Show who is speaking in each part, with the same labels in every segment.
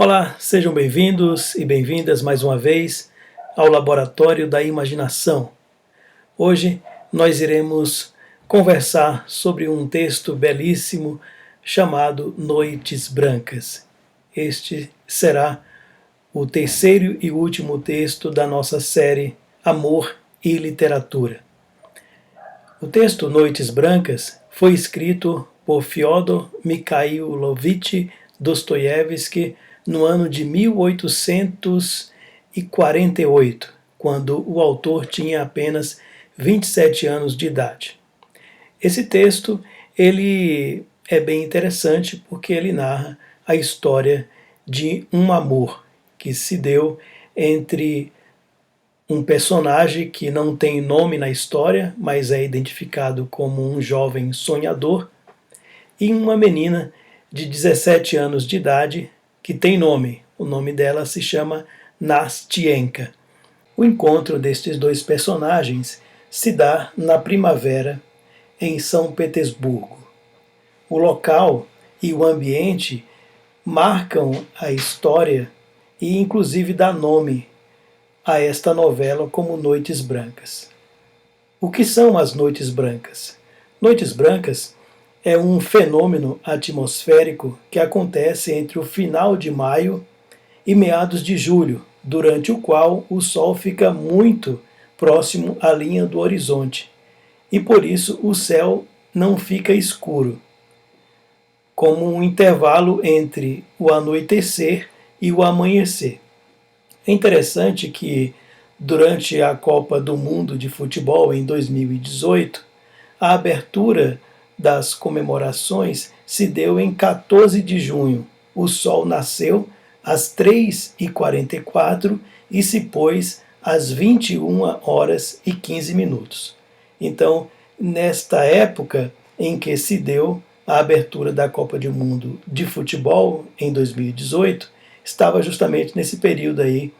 Speaker 1: Olá, sejam bem-vindos e bem-vindas mais uma vez ao Laboratório da Imaginação. Hoje nós iremos conversar sobre um texto belíssimo chamado Noites Brancas. Este será o terceiro e último texto da nossa série Amor e Literatura. O texto Noites Brancas foi escrito por Fyodor Mikhailovich Dostoiévski no ano de 1848, quando o autor tinha apenas 27 anos de idade. Esse texto ele é bem interessante porque ele narra a história de um amor que se deu entre um personagem que não tem nome na história, mas é identificado como um jovem sonhador, e uma menina de 17 anos de idade que tem nome. O nome dela se chama Nastienka. O encontro destes dois personagens se dá na primavera em São Petersburgo. O local e o ambiente marcam a história e inclusive dá nome a esta novela como Noites Brancas. O que são as Noites Brancas? Noites Brancas é um fenômeno atmosférico que acontece entre o final de maio e meados de julho, durante o qual o Sol fica muito próximo à linha do horizonte, e por isso o céu não fica escuro, como um intervalo entre o anoitecer e o amanhecer. É interessante que, durante a Copa do Mundo de Futebol em 2018, a abertura das comemorações se deu em 14 de junho. O sol nasceu às 3h44 e se pôs às 21h15. Então, nesta época em que se deu a abertura da Copa do Mundo de Futebol em 2018, estava justamente nesse período aí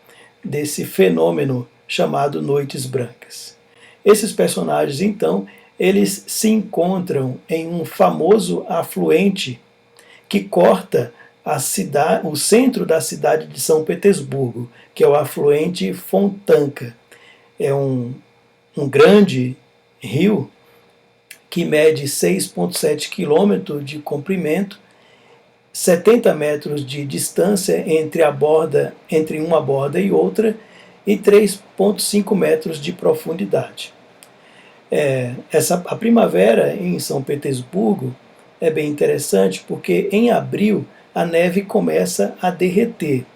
Speaker 1: desse fenômeno chamado Noites Brancas. Esses personagens, então, eles se encontram em um famoso afluente que corta o centro da cidade de São Petersburgo, que é o afluente Fontanka. É um grande rio que mede 6,7 quilômetros de comprimento, 70 metros de distância entre uma borda e outra e 3,5 metros de profundidade. A primavera em São Petersburgo é bem interessante porque em abril a neve começa a derreter.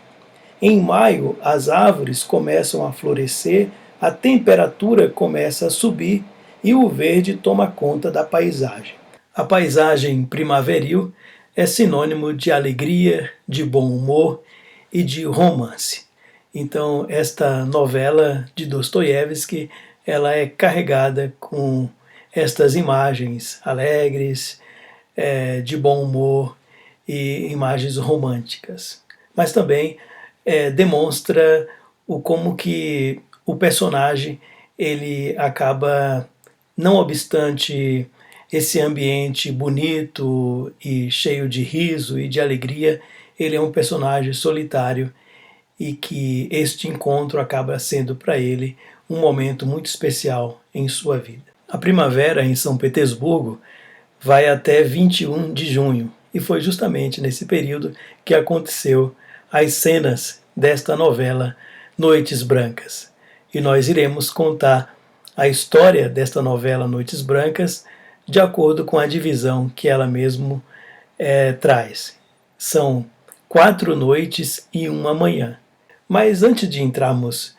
Speaker 1: Em maio as árvores começam a florescer, a temperatura começa a subir e o verde toma conta da paisagem. A paisagem primaveril é sinônimo de alegria, de bom humor e de romance. Então esta novela de Dostoiévski ela é carregada com estas imagens alegres, de bom humor e imagens românticas. Mas também demonstra como que o personagem ele acaba, não obstante esse ambiente bonito e cheio de riso e de alegria, ele é um personagem solitário e que este encontro acaba sendo para ele um momento muito especial em sua vida. A primavera em São Petersburgo vai até 21 de junho e foi justamente nesse período que aconteceu as cenas desta novela Noites Brancas. E nós iremos contar a história desta novela Noites Brancas de acordo com a divisão que ela mesmo traz. São 4 noites e uma manhã. Mas antes de entrarmos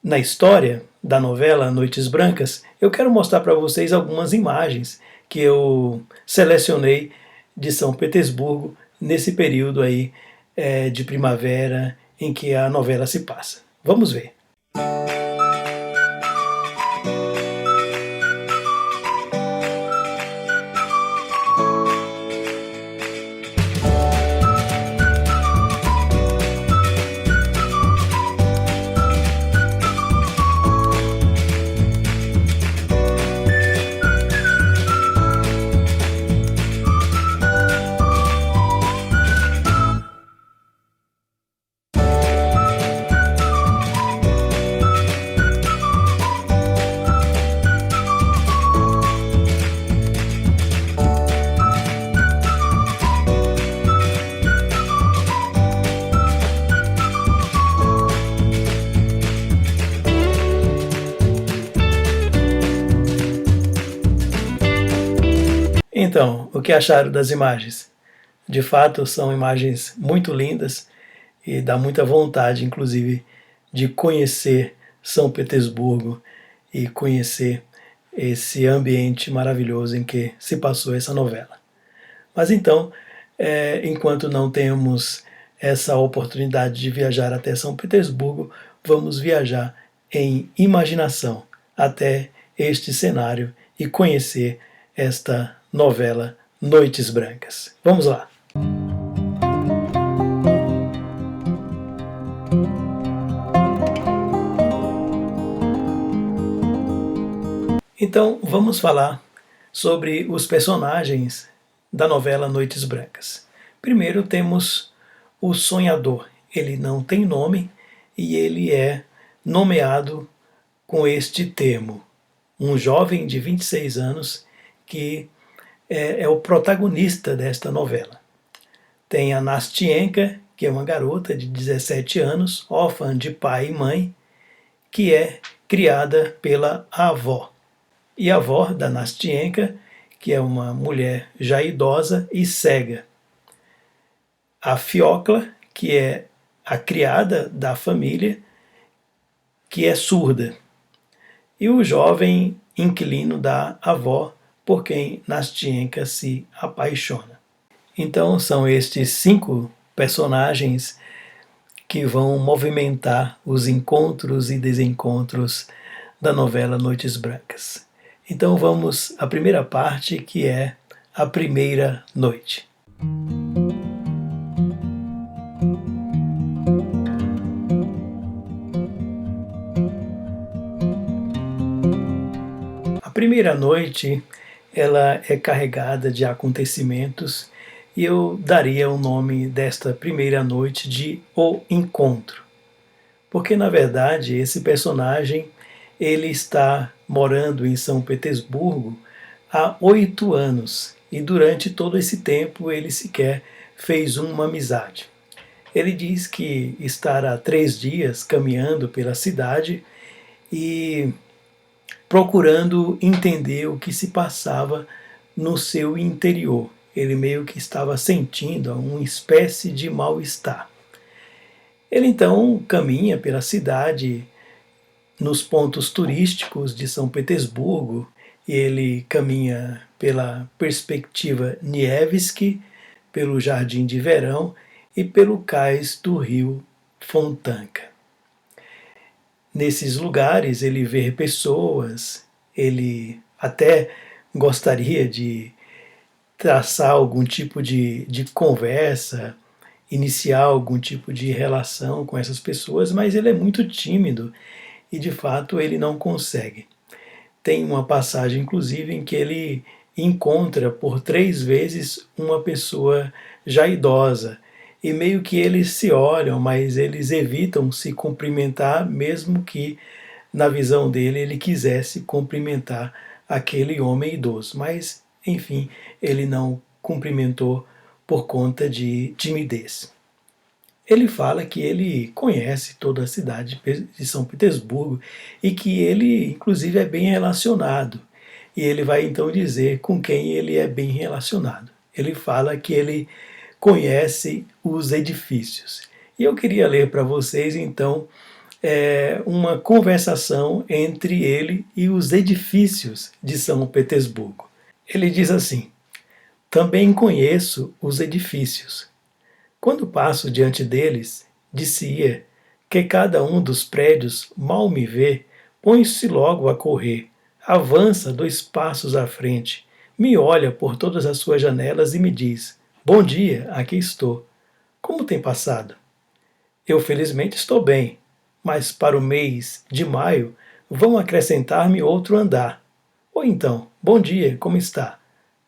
Speaker 1: na história da novela Noites Brancas, eu quero mostrar para vocês algumas imagens que eu selecionei de São Petersburgo nesse período aí de primavera em que a novela se passa. Vamos ver. Então, o que acharam das imagens? De fato, são imagens muito lindas e dá muita vontade, inclusive, de conhecer São Petersburgo e conhecer esse ambiente maravilhoso em que se passou essa novela. Mas então, enquanto não temos essa oportunidade de viajar até São Petersburgo, vamos viajar em imaginação até este cenário e conhecer esta novela Noites Brancas. Vamos lá! Então, vamos falar sobre os personagens da novela Noites Brancas. Primeiro temos o sonhador. Ele não tem nome e ele é nomeado com este termo. Um jovem de 26 anos que é o protagonista desta novela. Tem a Nastienka, que é uma garota de 17 anos, órfã de pai e mãe, que é criada pela avó. E a avó da Nastienka, que é uma mulher já idosa e cega. A Fiocla, que é a criada da família, que é surda. E o jovem inquilino da avó, por quem Nastienka se apaixona. Então são estes 5 personagens que vão movimentar os encontros e desencontros da novela Noites Brancas. Então vamos à primeira parte, que é a primeira noite. A primeira noite, ela é carregada de acontecimentos e eu daria o nome desta primeira noite de O Encontro. Porque, na verdade, esse personagem ele está morando em São Petersburgo há 8 anos e durante todo esse tempo ele sequer fez uma amizade. Ele diz que estará 3 dias caminhando pela cidade e procurando entender o que se passava no seu interior. Ele meio que estava sentindo uma espécie de mal-estar. Ele então caminha pela cidade, nos pontos turísticos de São Petersburgo, e ele caminha pela perspectiva Nevsky, pelo Jardim de Verão e pelo cais do rio Fontanka. Nesses lugares ele vê pessoas, ele até gostaria de traçar algum tipo de conversa, iniciar algum tipo de relação com essas pessoas, mas ele é muito tímido e de fato ele não consegue. Tem uma passagem, inclusive, em que ele encontra por 3 vezes uma pessoa já idosa e meio que eles se olham, mas eles evitam se cumprimentar, mesmo que na visão dele ele quisesse cumprimentar aquele homem idoso. Mas, enfim, ele não cumprimentou por conta de timidez. Ele fala que ele conhece toda a cidade de São Petersburgo e que ele, inclusive, é bem relacionado. E ele vai então dizer com quem ele é bem relacionado. Ele fala que ele conhece os edifícios. E eu queria ler para vocês, então, uma conversação entre ele e os edifícios de São Petersburgo. Ele diz assim: também conheço os edifícios. Quando passo diante deles, disse-ia que cada um dos prédios mal me vê, põe-se logo a correr, avança 2 passos à frente, me olha por todas as suas janelas e me diz: bom dia, aqui estou. Como tem passado? Eu felizmente estou bem, mas para o mês de maio vão acrescentar-me outro andar. Ou então, bom dia, como está?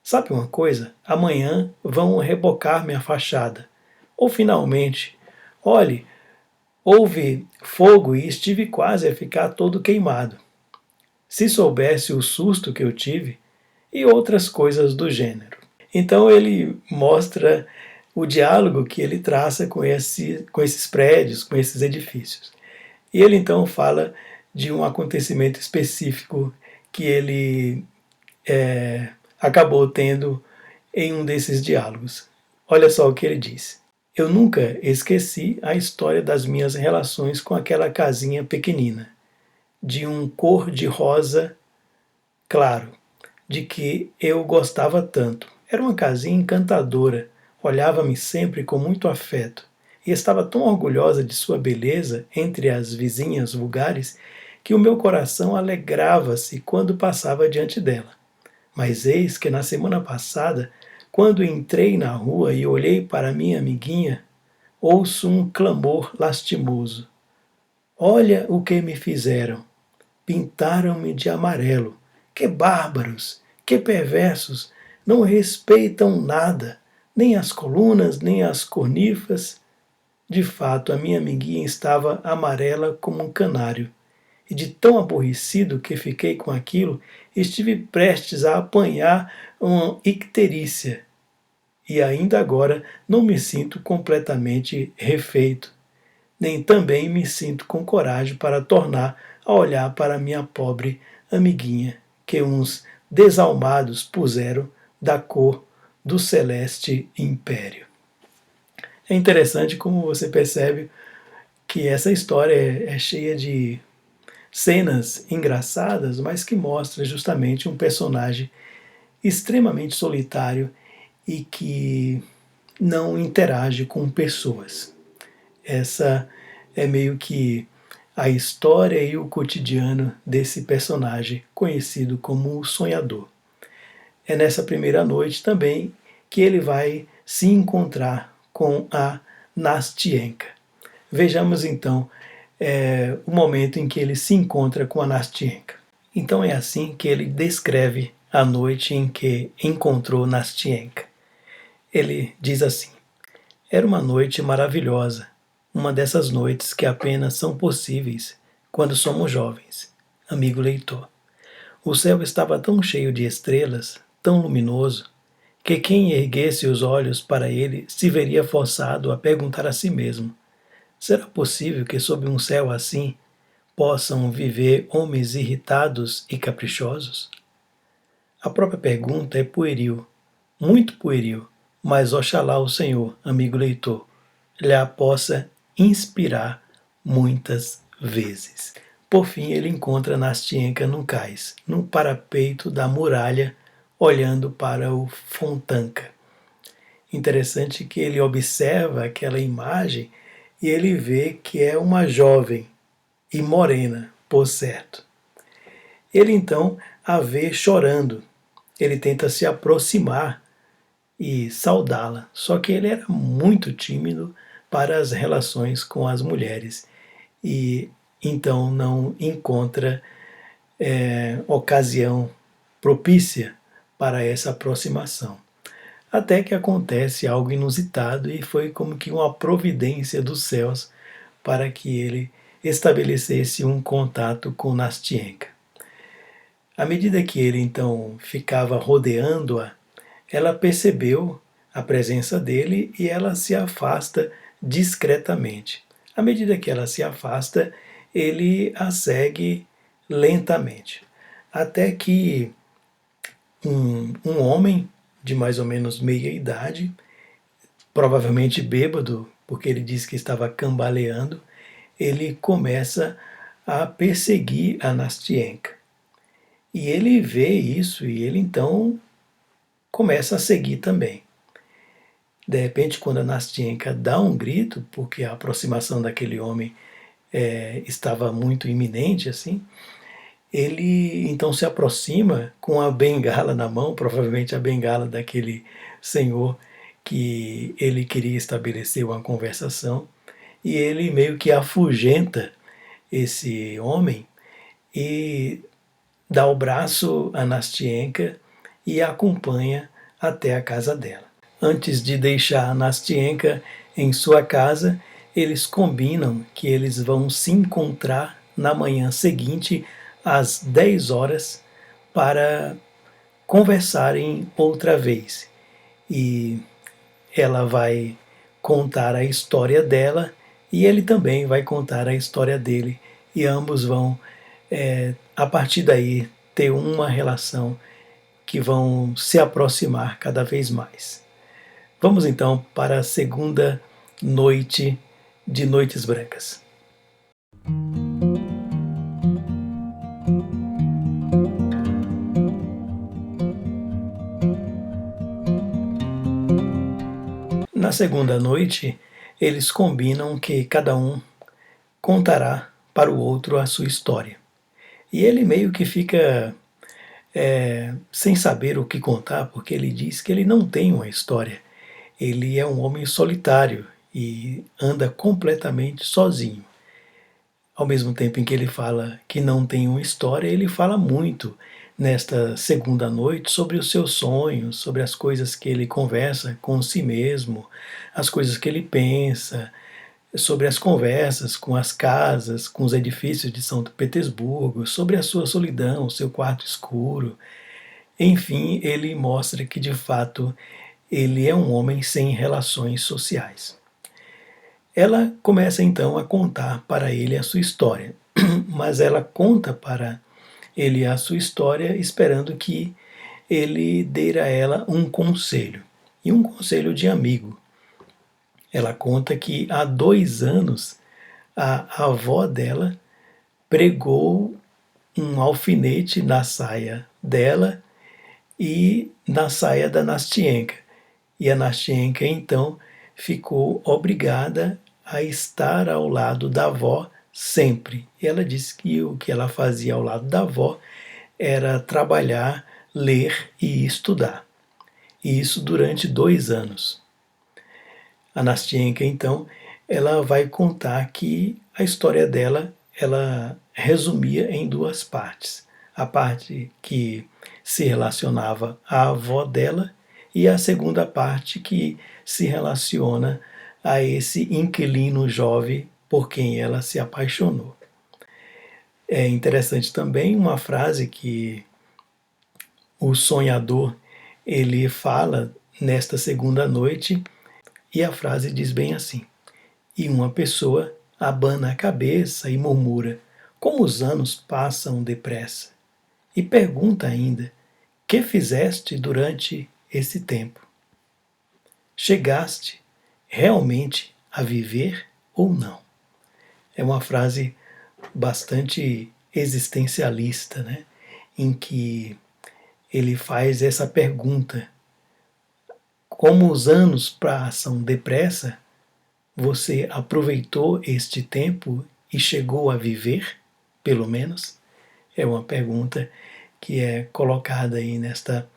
Speaker 1: Sabe uma coisa? Amanhã vão rebocar minha fachada. Ou finalmente, olhe, houve fogo e estive quase a ficar todo queimado. Se soubesse o susto que eu tive, e outras coisas do gênero. Então ele mostra o diálogo que ele traça com esses prédios, com esses edifícios. E ele então fala de um acontecimento específico que ele acabou tendo em um desses diálogos. Olha só o que ele disse. Eu nunca esqueci a história das minhas relações com aquela casinha pequenina, de um cor-de-rosa claro, de que eu gostava tanto. Era uma casinha encantadora, olhava-me sempre com muito afeto, e estava tão orgulhosa de sua beleza entre as vizinhas vulgares que o meu coração alegrava-se quando passava diante dela. Mas eis que na semana passada, quando entrei na rua e olhei para minha amiguinha, ouço um clamor lastimoso. Olha o que me fizeram! Pintaram-me de amarelo. Que bárbaros! Que perversos! Não respeitam nada, nem as colunas, nem as cornifas. De fato, a minha amiguinha estava amarela como um canário. E de tão aborrecido que fiquei com aquilo, estive prestes a apanhar uma icterícia. E ainda agora não me sinto completamente refeito, nem também me sinto com coragem para tornar a olhar para minha pobre amiguinha, que uns desalmados puseram da cor do celeste império. É interessante como você percebe que essa história é cheia de cenas engraçadas, mas que mostra justamente um personagem extremamente solitário e que não interage com pessoas. Essa é meio que a história e o cotidiano desse personagem conhecido como o Sonhador. É nessa primeira noite também que ele vai se encontrar com a Nastienka. Vejamos então o momento em que ele se encontra com a Nastienka. Então é assim que ele descreve a noite em que encontrou Nastienka. Ele diz assim: era uma noite maravilhosa, uma dessas noites que apenas são possíveis quando somos jovens, amigo leitor. O céu estava tão cheio de estrelas, tão luminoso, que quem erguesse os olhos para ele se veria forçado a perguntar a si mesmo: será possível que sob um céu assim possam viver homens irritados e caprichosos? A própria pergunta é pueril, muito pueril, mas oxalá o Senhor, amigo leitor, lhe a possa inspirar muitas vezes. Por fim, ele encontra Nastienka num cais, no parapeito da muralha, olhando para o Fontanka. Interessante que ele observa aquela imagem e ele vê que é uma jovem e morena, por certo. Ele então a vê chorando. Ele tenta se aproximar e saudá-la, só que ele era muito tímido para as relações com as mulheres e então não encontra ocasião propícia para essa aproximação. Até que acontece algo inusitado e foi como que uma providência dos céus para que ele estabelecesse um contato com Nastienka. À medida que ele então ficava rodeando-a, ela percebeu a presença dele e ela se afasta discretamente. À medida que ela se afasta, ele a segue lentamente. Até que um homem de mais ou menos meia idade, provavelmente bêbado, porque ele disse que estava cambaleando, ele começa a perseguir a Nastienka. E ele vê isso e ele então começa a seguir também. De repente, quando a Nastienka dá um grito, porque a aproximação daquele homem estava muito iminente, assim, ele então se aproxima com a bengala na mão, provavelmente a bengala daquele senhor que ele queria estabelecer uma conversação, e ele meio que afugenta esse homem e dá o braço a Nastienka e a acompanha até a casa dela. Antes de deixar a Nastienka em sua casa, eles combinam que eles vão se encontrar na manhã seguinte, às 10 horas, para conversarem outra vez. E ela vai contar a história dela e ele também vai contar a história dele. E ambos vão, a partir daí, ter uma relação que vão se aproximar cada vez mais. Vamos então para a segunda noite de Noites Brancas. Na segunda noite, eles combinam que cada um contará para o outro a sua história. E ele meio que fica sem saber o que contar, porque ele diz que ele não tem uma história. Ele é um homem solitário e anda completamente sozinho. Ao mesmo tempo em que ele fala que não tem uma história, ele fala muito nesta segunda noite sobre os seus sonhos, sobre as coisas que ele conversa com si mesmo, as coisas que ele pensa, sobre as conversas com as casas, com os edifícios de São Petersburgo, sobre a sua solidão, o seu quarto escuro. Enfim, ele mostra que de fato ele é um homem sem relações sociais. Ela começa então a contar para ele a sua história, mas ela conta para ele a sua história esperando que ele dê a ela um conselho, e um conselho de amigo. Ela conta que há 2 anos a avó dela pregou um alfinete na saia dela e na saia da Nastienka. E a Nastienka então ficou obrigada a estar ao lado da avó sempre. E ela disse que o que ela fazia ao lado da avó era trabalhar, ler e estudar. E isso durante 2 anos. A Nastienka, então, ela vai contar que a história dela, ela resumia em 2 partes. A parte que se relacionava à avó dela e a segunda parte que se relaciona a esse inquilino jovem por quem ela se apaixonou. É interessante também uma frase que o sonhador ele fala nesta segunda noite, e a frase diz bem assim: e uma pessoa abana a cabeça e murmura, como os anos passam depressa, e pergunta ainda, que fizeste durante esse tempo? Chegaste realmente a viver ou não? É uma frase bastante existencialista, né? Em que ele faz essa pergunta: como os anos passam depressa, você aproveitou este tempo e chegou a viver, pelo menos? É uma pergunta que é colocada aí nesta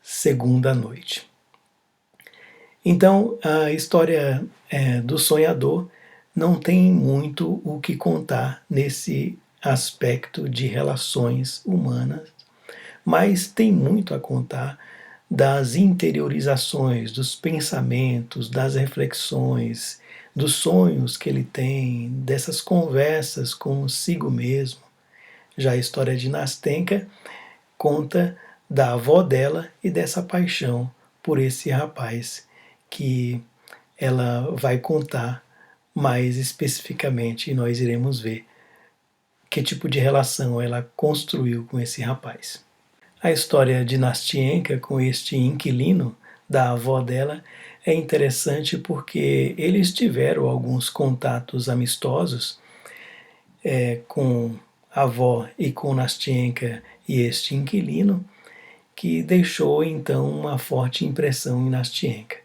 Speaker 1: segunda noite. Então, a história do sonhador não tem muito o que contar nesse aspecto de relações humanas, mas tem muito a contar das interiorizações, dos pensamentos, das reflexões, dos sonhos que ele tem, dessas conversas consigo mesmo. Já a história de Nastenka conta da avó dela e dessa paixão por esse rapaz que ela vai contar mais especificamente, e nós iremos ver que tipo de relação ela construiu com esse rapaz. A história de Nastienka com este inquilino da avó dela é interessante porque eles tiveram alguns contatos amistosos com a avó e com Nastienka e este inquilino, que deixou então uma forte impressão em Nastienka.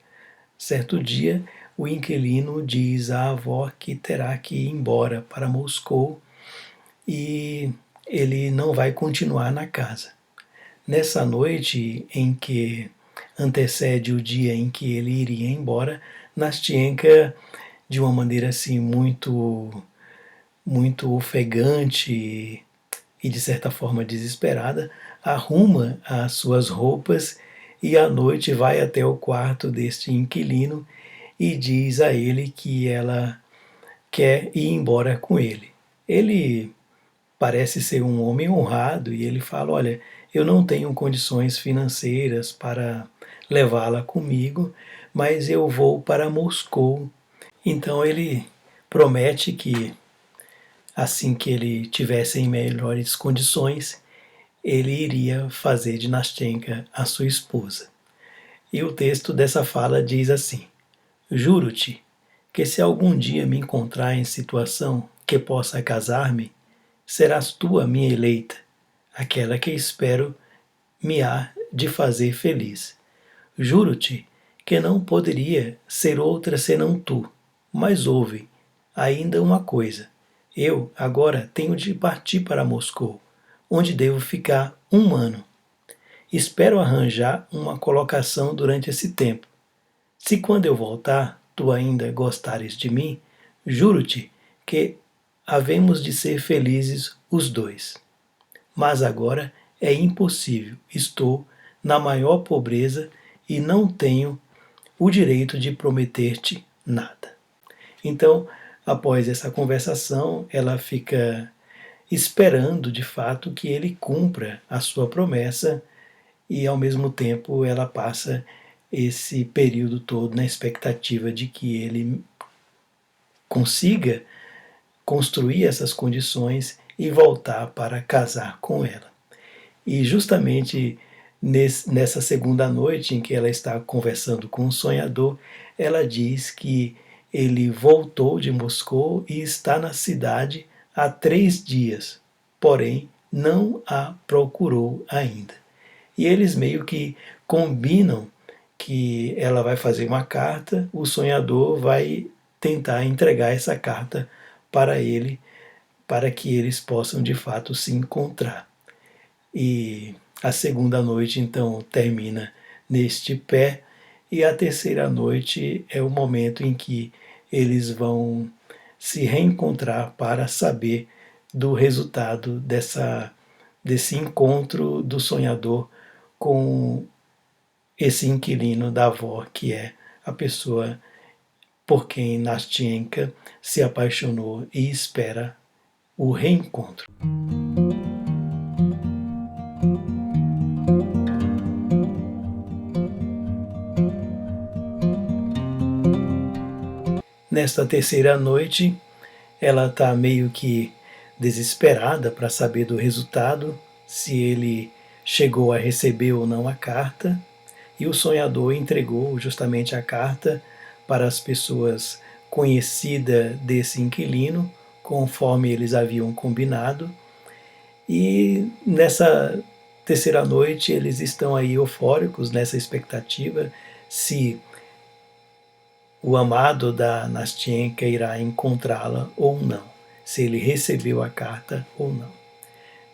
Speaker 1: Certo dia, o inquilino diz à avó que terá que ir embora para Moscou e ele não vai continuar na casa. Nessa noite em que antecede o dia em que ele iria embora, Nastienka, de uma maneira assim muito ofegante e de certa forma desesperada, arruma as suas roupas e à noite vai até o quarto deste inquilino e diz a ele que ela quer ir embora com ele. Ele parece ser um homem honrado e ele fala: olha, eu não tenho condições financeiras para levá-la comigo, mas eu vou para Moscou. Então ele promete que assim que ele tivesse em melhores condições, ele iria fazer de Nastyenka a sua esposa. E o texto dessa fala diz assim: Juro-te que se algum dia me encontrar em situação que possa casar-me, serás tu a minha eleita, aquela que espero me há de fazer feliz. Juro-te que não poderia ser outra senão tu. Mas ouve ainda uma coisa. Eu agora tenho de partir para Moscou, onde devo ficar 1 ano. Espero arranjar uma colocação durante esse tempo. Se quando eu voltar, tu ainda gostares de mim, juro-te que havemos de ser felizes os dois. Mas agora é impossível. Estou na maior pobreza e não tenho o direito de prometer-te nada. Então, após essa conversação, ela fica esperando de fato que ele cumpra a sua promessa e ao mesmo tempo ela passa esse período todo na expectativa de que ele consiga construir essas condições e voltar para casar com ela. E justamente nessa segunda noite em que ela está conversando com o sonhador, ela diz que ele voltou de Moscou e está na cidade há 3 dias, porém não a procurou ainda. E eles meio que combinam que ela vai fazer uma carta, o sonhador vai tentar entregar essa carta para ele, para que eles possam de fato se encontrar. E a segunda noite então termina neste pé, e a terceira noite é o momento em que eles vão se reencontrar para saber do resultado desse encontro do sonhador com esse inquilino da avó, que é a pessoa por quem Nastyenka se apaixonou e espera o reencontro. Nesta terceira noite, ela está meio que desesperada para saber do resultado, se ele chegou a receber ou não a carta, e o sonhador entregou justamente a carta para as pessoas conhecidas desse inquilino, conforme eles haviam combinado. E nessa terceira noite eles estão aí eufóricos nessa expectativa se o amado da Nastyenka irá encontrá-la ou não, se ele recebeu a carta ou não.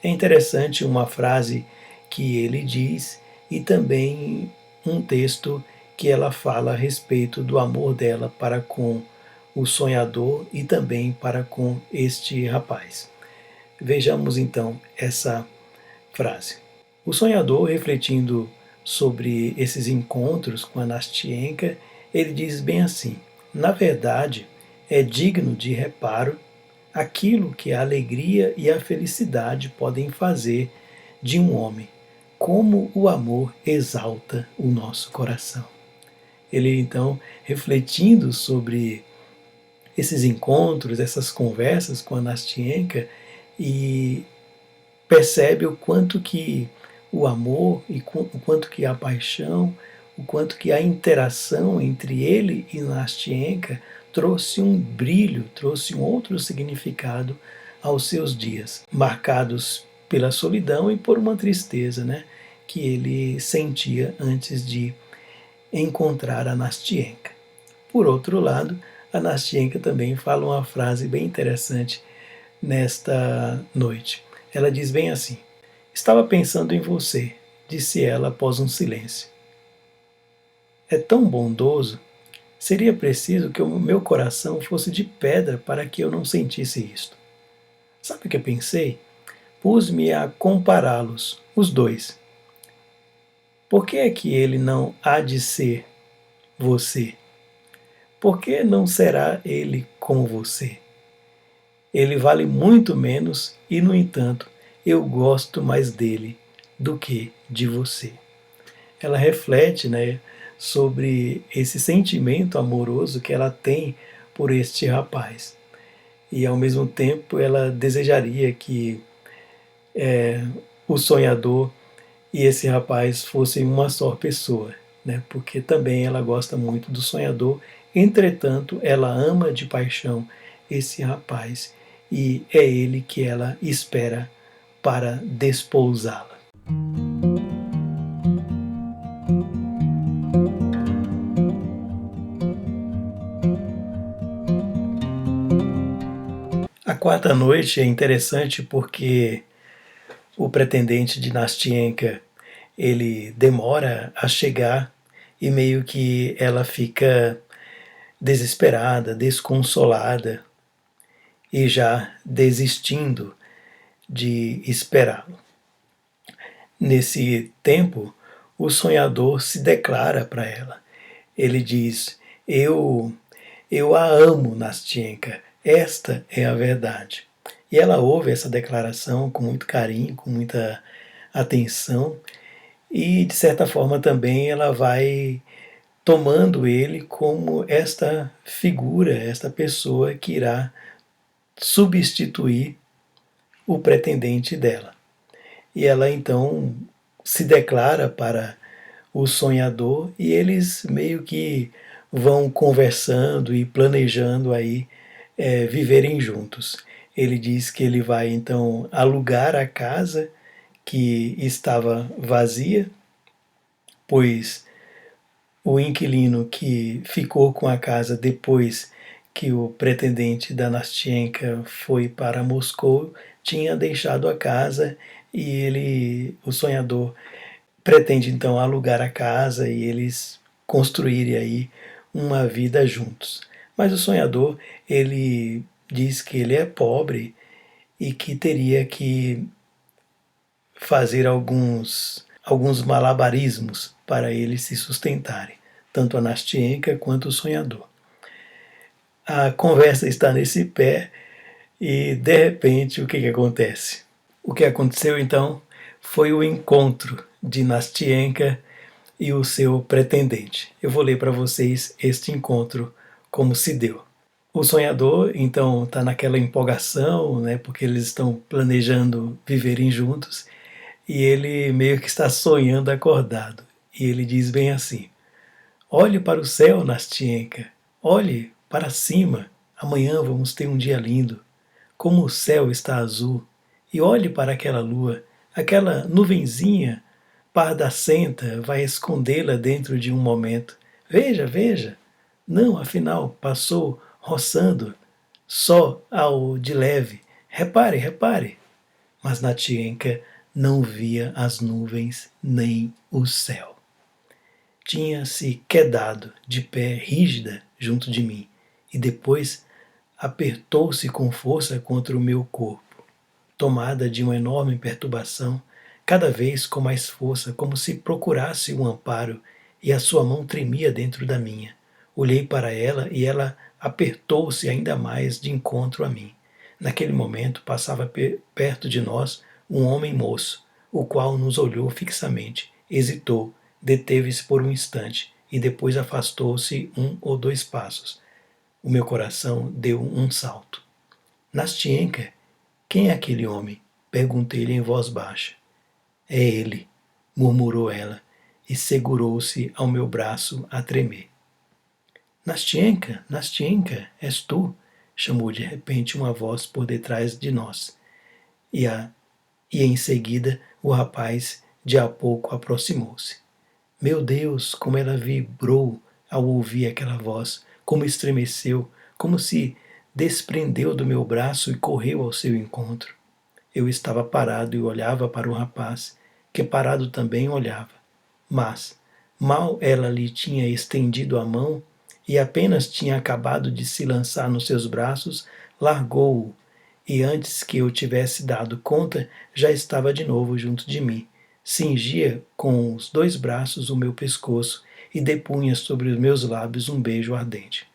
Speaker 1: É interessante uma frase que ele diz e também um texto que ela fala a respeito do amor dela para com o sonhador e também para com este rapaz. Vejamos então essa frase. O sonhador, refletindo sobre esses encontros com a Nastyenka, ele diz bem assim: na verdade, é digno de reparo aquilo que a alegria e a felicidade podem fazer de um homem, como o amor exalta o nosso coração. Ele então, refletindo sobre esses encontros, essas conversas com a Nastyenka, e percebe o quanto que o amor e o quanto que a paixão, o quanto que a interação entre ele e Nastyenka trouxe um brilho, trouxe um outro significado aos seus dias, marcados pela solidão e por uma tristeza, né, que ele sentia antes de encontrar a Nastyenka. Por outro lado, a Nastyenka também fala uma frase bem interessante nesta noite. Ela diz bem assim: estava pensando em você, disse ela após um silêncio. É tão bondoso. Seria preciso que o meu coração fosse de pedra para que eu não sentisse isto. Sabe o que eu pensei? Pus-me a compará-los, os dois. Por que é que ele não há de ser você? Por que não será ele como você? Ele vale muito menos e, no entanto, eu gosto mais dele do que de você. Ela reflete, né, sobre esse sentimento amoroso que ela tem por este rapaz. E, ao mesmo tempo, ela desejaria que o sonhador e esse rapaz fossem uma só pessoa, né? Porque também ela gosta muito do sonhador, entretanto, ela ama de paixão esse rapaz e é ele que ela espera para despousá-la. A quarta noite é interessante porque o pretendente de Nastienka, ele demora a chegar e meio que ela fica desesperada, desconsolada e já desistindo de esperá-lo. Nesse tempo, o sonhador se declara para ela. Ele diz: eu a amo, Nastienka. Esta é a verdade. E ela ouve essa declaração com muito carinho, com muita atenção, e de certa forma também ela vai tomando ele como esta figura, esta pessoa que irá substituir o pretendente dela. E ela então se declara para o sonhador e eles meio que vão conversando e planejando aí viverem juntos. Ele diz que ele vai então alugar a casa que estava vazia, pois o inquilino que ficou com a casa depois que o pretendente da Nastienka foi para Moscou tinha deixado a casa e ele, o sonhador, pretende então alugar a casa e eles construírem aí uma vida juntos. Mas o sonhador, ele diz que ele é pobre e que teria que fazer alguns malabarismos para eles se sustentarem, tanto a Nastienka quanto o sonhador. A conversa está nesse pé e, de repente, o que acontece? O que aconteceu, então, foi o encontro de Nastienka e o seu pretendente. Eu vou ler para vocês este encontro, como se deu. O sonhador, então, está naquela empolgação, né, porque eles estão planejando viverem juntos, e ele meio que está sonhando acordado. E ele diz bem assim: olhe para o céu, Nastienka, olhe para cima, amanhã vamos ter um dia lindo. Como o céu está azul, e olhe para aquela lua, aquela nuvenzinha pardacenta vai escondê-la dentro de um momento. Veja, veja. Não, afinal, passou roçando só ao de leve. Repare, repare. Mas Nastienka não via as nuvens nem o céu. Tinha se quedado de pé rígida junto de mim e depois apertou-se com força contra o meu corpo. Tomada de uma enorme perturbação, cada vez com mais força, como se procurasse um amparo, e a sua mão tremia dentro da minha. Olhei para ela e ela apertou-se ainda mais de encontro a mim. Naquele momento passava perto de nós um homem moço, o qual nos olhou fixamente, hesitou, deteve-se por um instante e depois afastou-se 1 ou 2 passos. O meu coração deu um salto. Nastienka, quem é aquele homem? Perguntei-lhe em voz baixa. É ele, murmurou ela, e segurou-se ao meu braço a tremer. Nastienka, Nastienka, és tu? Chamou de repente uma voz por detrás de nós. E em seguida o rapaz de a pouco aproximou-se. Meu Deus, como ela vibrou ao ouvir aquela voz, como estremeceu, como se desprendeu do meu braço e correu ao seu encontro. Eu estava parado e olhava para o rapaz, que parado também olhava. Mas, mal ela lhe tinha estendido a mão e apenas tinha acabado de se lançar nos seus braços, largou-o, e antes que eu tivesse dado conta, já estava de novo junto de mim. Cingia com os 2 braços o meu pescoço e depunha sobre os meus lábios um beijo ardente.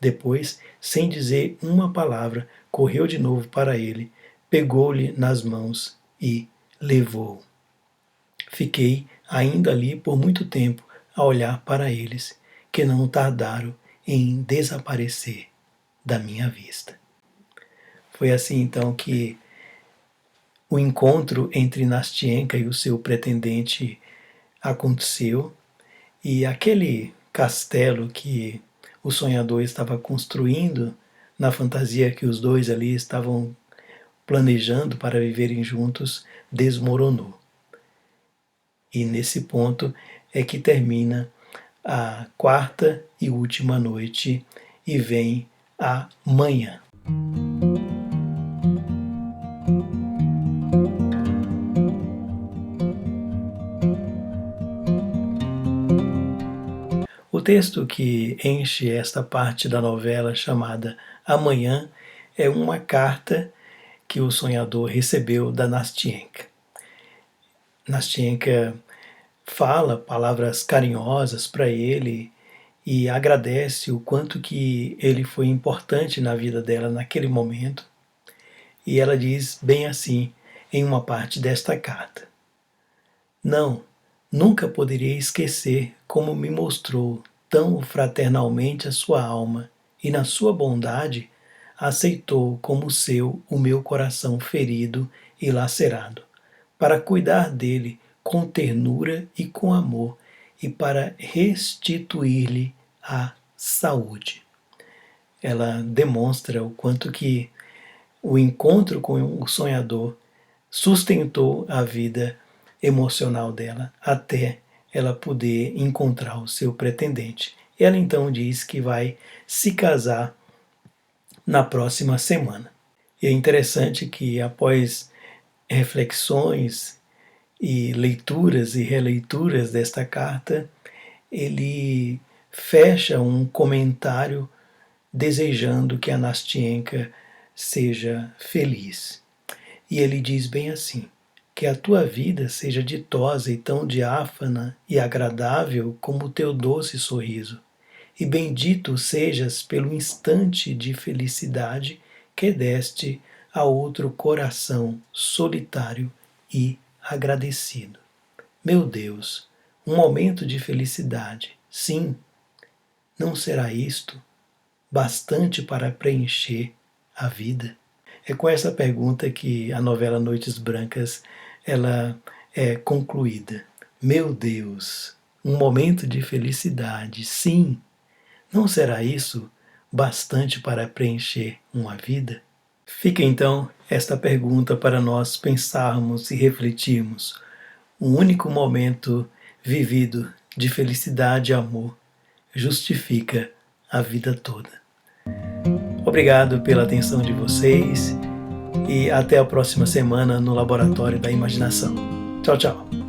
Speaker 1: Depois, sem dizer uma palavra, correu de novo para ele, pegou-lhe nas mãos e levou-o. Fiquei ainda ali por muito tempo a olhar para eles, que não tardaram em desaparecer da minha vista. Foi assim então que O encontro entre Nastienka e o seu pretendente aconteceu, e aquele castelo que o sonhador estava construindo na fantasia que os dois ali estavam planejando para viverem juntos desmoronou. E nesse ponto é que termina a quarta e última noite e vem a manhã. O texto que enche esta parte da novela chamada Amanhã é uma carta que o sonhador recebeu da Nastienka. Nastienka fala palavras carinhosas para ele e agradece o quanto que ele foi importante na vida dela naquele momento. E ela diz bem assim, em uma parte desta carta: Não, nunca poderia esquecer como me mostrou tão fraternalmente a sua alma e na sua bondade aceitou como seu o meu coração ferido e lacerado, para cuidar dele com ternura e com amor e para restituir-lhe a saúde. Ela demonstra o quanto que o encontro com o sonhador sustentou a vida emocional dela até ela poder encontrar o seu pretendente. Ela então diz que vai se casar na próxima semana. E é interessante que após reflexões e leituras e releituras desta carta, ele fecha um comentário desejando que a Nastienka seja feliz. E ele diz bem assim: que a tua vida seja ditosa e tão diáfana e agradável como o teu doce sorriso, e bendito sejas pelo instante de felicidade que deste a outro coração solitário e agradecido. Meu Deus, um momento de felicidade, sim, não será isto bastante para preencher a vida? É com essa pergunta que a novela Noites Brancas ela é concluída. Meu Deus, um momento de felicidade, sim, não será isso bastante para preencher uma vida? Fica então esta pergunta para nós pensarmos e refletirmos. Um único momento vivido de felicidade e amor justifica a vida toda. Obrigado pela atenção de vocês e até a próxima semana no Laboratório da Imaginação. Tchau, tchau.